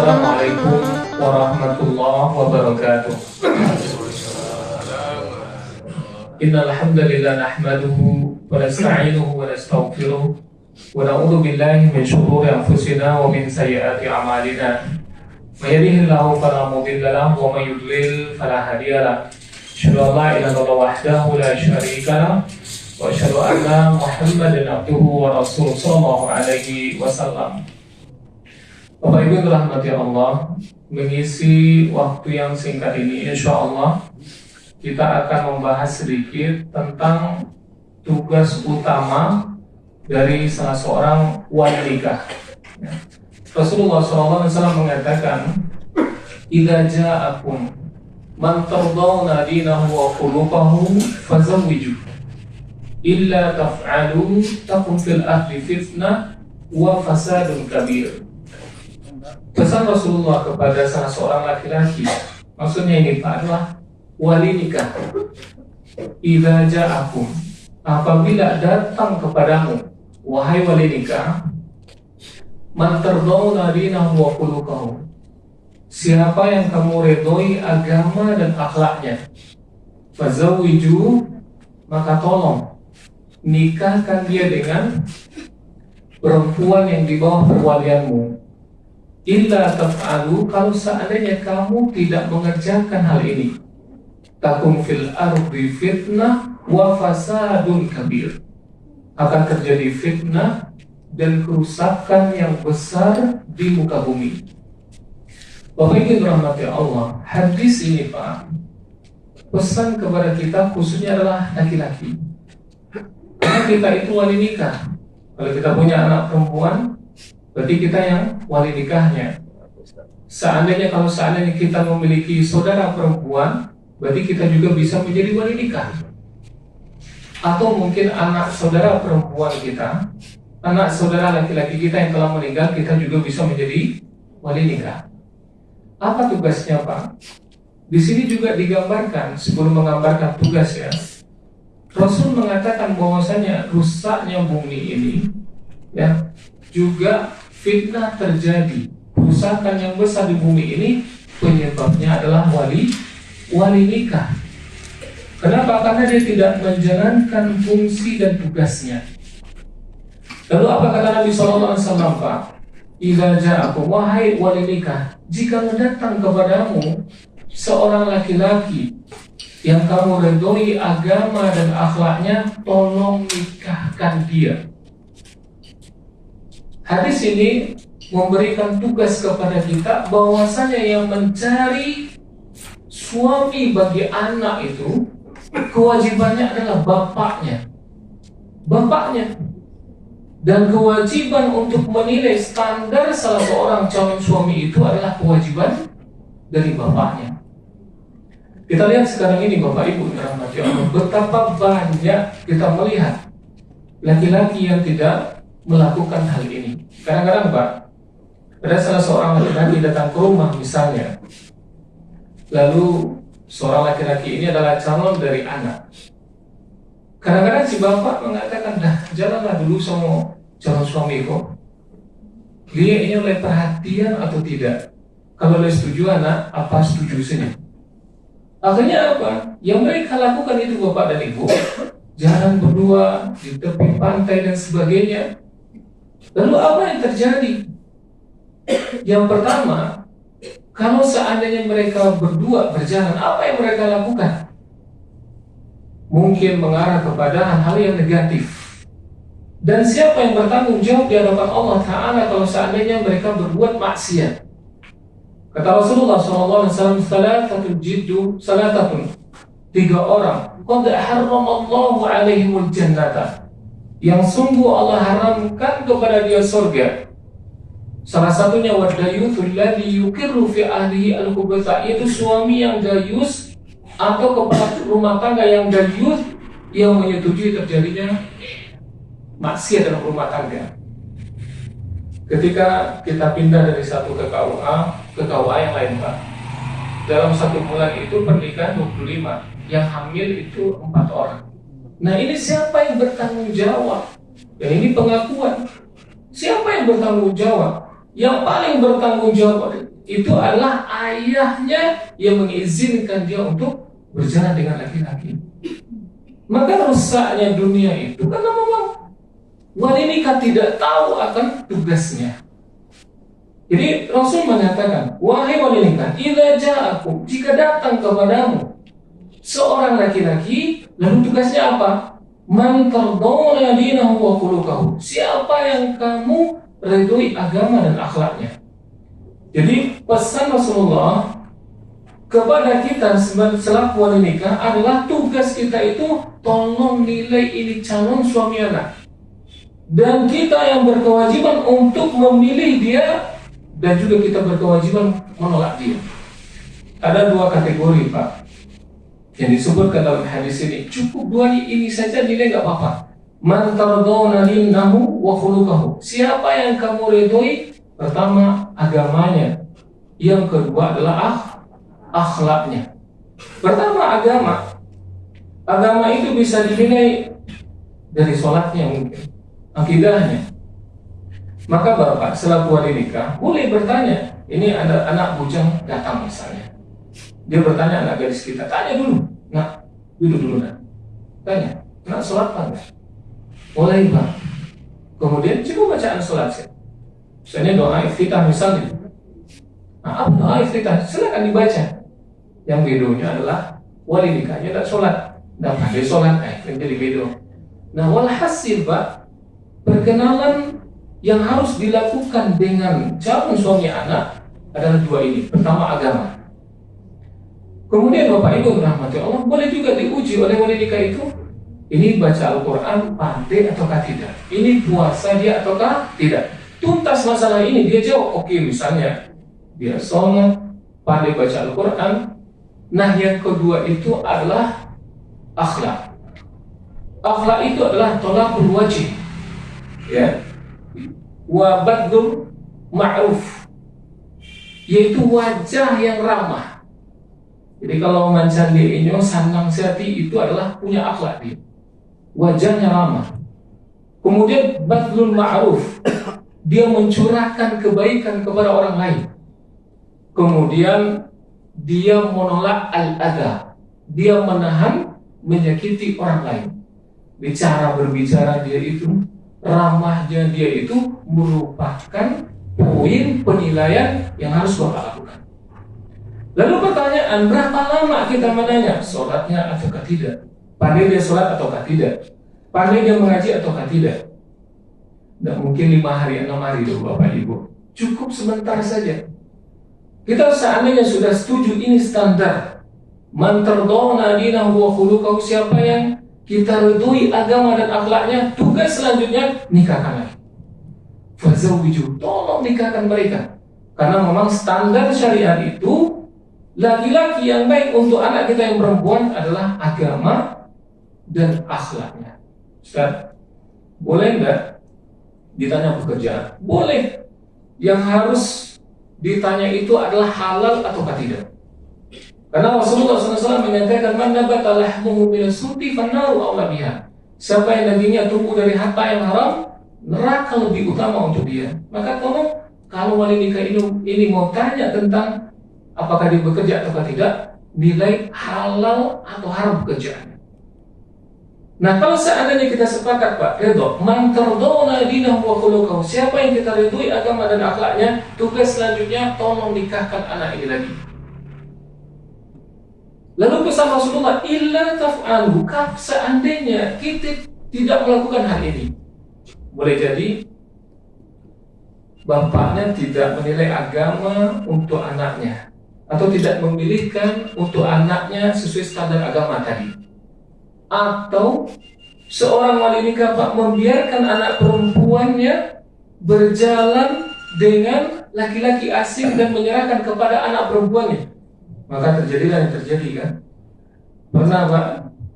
Assalamualaikum warahmatullahi wabarakatuh. Innal hamdalillah nahmaduhu wa nasta'inuhu wa nastaghfiruh wa na'udzu billahi min shururi anfusina wa min sayyiati a'malina. May yahdihillahu fala mudilla lahu wa may yudlil fala hadiya lahu. Asyhadu an la ilaha illallah wahdahu la syarika lahu wa asyhadu anna Muhammadan abduhu wa rasuluhu sallallahu alaihi wasallam. Bapak Ibu dirahmati Allah, mengisi waktu yang singkat ini insya Allah kita akan membahas sedikit tentang tugas utama dari salah seorang wali nikah. Rasulullah SAW mengatakan, "Idza ja'akum man tardawna dinahu wa khuluquhu fazawwiju. Illa taf'alu takun fil ahli fitnah wa fasadun kabir." Pesan Rasulullah kepada salah seorang laki-laki, maksudnya ini Pak adalah wali nikah. Idza ja'akum, apabila datang kepadamu wahai wali nikah, man tardawna dinahu wa khuluquhu, siapa yang kamu redoi agama dan akhlaknya, fazawwiju, maka tolong nikahkan dia dengan perempuan yang di bawah perwalianmu. Illa taf'alu, kalau seandainya kamu tidak mengerjakan hal ini, takun fil ardi fitnah wa fasadun kabir, akan terjadi fitnah dan kerusakan yang besar di muka bumi. Bapak Ibu dirahmati Allah, hadis ini Pak pesan kepada kita khususnya adalah laki-laki. Karena kita itu wali nikah. Kalau kita punya anak perempuan, berarti kita yang wali nikahnya. Kalau seandainya kita memiliki saudara perempuan, berarti kita juga bisa menjadi wali nikah. Atau mungkin anak saudara perempuan kita, anak saudara laki-laki kita yang telah meninggal, kita juga bisa menjadi wali nikah. Apa tugasnya Pak? Di sini juga digambarkan, sebelum menggambarkan tugas ya, Rasul mengatakan bahwasanya rusaknya bumi ini ya juga fitnah terjadi, kerusakan yang besar di bumi ini penyebabnya adalah wali nikah. Kenapa? Karena dia tidak menjalankan fungsi dan tugasnya. Lalu apa kata Nabi SAW Pak? Idza ja'akum, wahai wali nikah, jika datang kepadamu seorang laki-laki yang kamu redoi agama dan akhlaknya, tolong nikahkan dia. Hadis ini memberikan tugas kepada kita bahwasanya yang mencari suami bagi anak itu kewajibannya adalah bapaknya. Dan kewajiban untuk menilai standar salah seorang calon suami itu adalah kewajiban dari bapaknya. Kita lihat sekarang ini Bapak Ibu dirahmati Allah, betapa banyak kita melihat laki-laki yang tidak melakukan hal ini. Kadang-kadang Pak, ada salah seorang laki-laki datang ke rumah misalnya, lalu seorang laki-laki ini adalah calon dari anak. Kadang-kadang si bapak mengatakan, dah jalanlah dulu sama calon suamiku, dia ini oleh perhatian atau tidak. Kalau dia setuju anak, apa setuju saja. Akhirnya apa? Yang mereka lakukan itu bapak dan ibu, jalan berdua di tepi pantai dan sebagainya. Lalu apa yang terjadi? Yang pertama, kalau seandainya mereka berdua berjalan, apa yang mereka lakukan? Mungkin mengarah kepada hal-hal yang negatif. Dan siapa yang bertanggung jawab di hadapan Allah Ta'ala kalau seandainya mereka berbuat maksiat? Kata Rasulullah SAW, salatatun, 3 orang, qad harramallahu alaihimul jannata, yang sungguh Allah haramkan kepada dia surga. Salah satunya wadayuthul ladzi yuqirru fi ahlihi al-khubatha, yaitu suami yang dayus atau kepala rumah tangga yang dayus yang menyetujui terjadinya maksiat dalam rumah tangga. Ketika kita pindah dari satu KUA ke KUA yang lain Pak, dalam 1 bulan itu pernikahan 25, yang hamil itu 4 orang. Nah ini siapa yang bertanggung jawab? Dan ini pengakuan. Siapa yang bertanggung jawab? Yang paling bertanggung jawab itu adalah ayahnya yang mengizinkan dia untuk berjalan dengan laki-laki. Maka rusaknya dunia itu karena memang wali nikah tidak tahu akan tugasnya. Jadi Rasul mengatakan, wahai wali nikah, idza ja'akum, jika datang kepadamu seorang laki-laki, lalu tugasnya apa? Man tardawna dinahu wa khuluquhu, siapa yang kamu redui agama dan akhlaknya. Jadi pesan Rasulullah kepada kita selaku wali nikah adalah tugas kita itu tolong nilai ini calon suami anak, dan kita yang berkewajiban untuk memilih dia, dan juga kita berkewajiban menolak dia. Ada dua kategori Pak yang disebutkan dalam hadis ini. Cukup dua ini saja nilai nggak apa-apa. Man tardawna dinahu wa khuluquhu, siapa yang kamu redoi? Pertama agamanya, yang kedua adalah akhlaknya. Pertama agama itu bisa dinilai dari sholatnya, mungkin akidahnya. Maka bapak selaku wali nikah boleh bertanya. Ini ada anak bujang datang misalnya, dia bertanya anak gadis kita, tanya dulu, nak duduk dulu nak, tanya, nak sholat apa enggak? Boleh Pak. Kemudian coba bacaan sholat saya. Misalnya doa iftitah misalnya. Nah, apa doa iftitah? Silakan dibaca. Yang bedonya adalah wali nikahnya tak sholat, dan pandai sholat, jadi bedo. Nah, walhasil Pak, perkenalan yang harus dilakukan dengan calon suami anak adalah dua ini. Pertama agama. Kemudian Bapak Ibu rahmati Allah, boleh juga diuji oleh wali nikah itu. Ini baca Al-Quran pandai ataukah tidak? Ini puasa dia ataukah tidak? Tuntas masalah ini, dia jawab oke, misalnya dia sholat, pandai baca Al-Quran. Nah, yang kedua itu adalah akhlak. Akhlak itu adalah tolakul wajib, ya, wa badlul ma'ruf, yaitu wajah yang ramah. Jadi kalau mancan dia inyo sanang sehati, itu adalah punya akhlak dia, wajahnya ramah. Kemudian badlul ma'ruf, dia mencurahkan kebaikan kepada orang lain. Kemudian dia menolak al-adha, dia menahan menyakiti orang lain. Bicara berbicara dia itu, ramahnya dia itu merupakan poin penilaian yang harus Bapak lakukan. Lalu pertanyaan, berapa lama kita menanya sholatnya ataukah tidak? Pandai dia sholat ataukah tidak? Pandai dia mengaji ataukah tidak? Tidak mungkin 5 hari, 6 hari loh Bapak Ibu. Cukup sebentar saja. Kita seandainya sudah setuju ini standar, man tardawna dinahu wa khuluquhu, siapa yang kita ridhoi agama dan akhlaknya, tugas selanjutnya nikahkan lagi. Fazawwiju, tolong nikahkan mereka. Karena memang standar syariat itu, laki-laki yang baik untuk anak kita yang perempuan adalah agama dan akhlaknya. Ustaz, boleh enggak ditanya pekerjaan? Boleh. Yang harus ditanya itu adalah halal ataukah tidak. Karena Rasulullah SAW menyatakan, man nabata lahmuhu min as-suti fannaru aula biha. Siapa yang dagingnya tumbuh dari harta yang haram, neraka lebih utama untuk dia. Maka tolong, kalau wali nikah ini mau tanya tentang apakah dia bekerja ataukah tidak, nilai halal atau haram pekerjaannya. Nah, kalau seandainya kita sepakat Pak, redho, man tardawna dinahu wa khuluquhu, siapa yang kita ridhoi agama dan akhlaknya, tugas selanjutnya tolong nikahkan anak ini lagi. Lalu pesan Rasulullah, illa taf'alu, seandainya kita tidak melakukan hal ini, boleh jadi bapaknya tidak menilai agama untuk anaknya, atau tidak memilihkan untuk anaknya sesuai standar agama tadi. Atau seorang wali nikah Pak membiarkan anak perempuannya berjalan dengan laki-laki asing dan menyerahkan kepada anak perempuannya, maka terjadilah yang terjadi kan. Pernah Pak,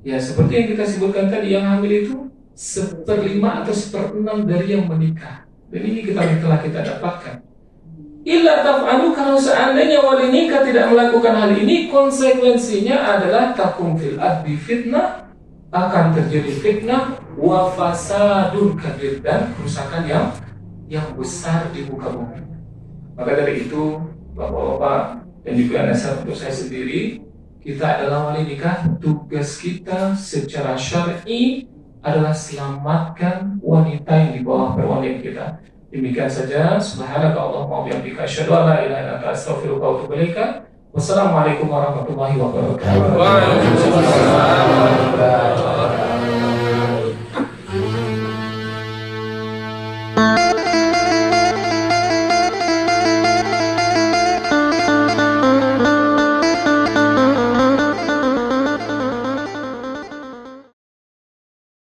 ya seperti yang kita sebutkan tadi, yang hamil itu 1/5 atau 1/6 dari yang menikah. Dan ini telah kita dapatkan. Illa taf'alu, kalau seandainya wali nikah tidak melakukan hal ini, konsekuensinya adalah takum fil ardi fitnah, akan terjadi fitnah, wa fasadun kabir, dan kerusakan yang besar di muka bumi. Maka dari itu Bapak-bapak, dan juga nasihat untuk saya sendiri. Kita adalah wali nikah. Tugas kita secara syar'i adalah selamatkan wanita yang di bawah perwalian kita. Demikian saja. Subhanaka Allahumma wa bihamdika asyhadu an la ilaha illa anta astaghfiruka wa atubu ilaik. Wassalamualaikum warahmatullahi wabarakatuh. Waalaikumsalam warahmatullahi wabarakatuh.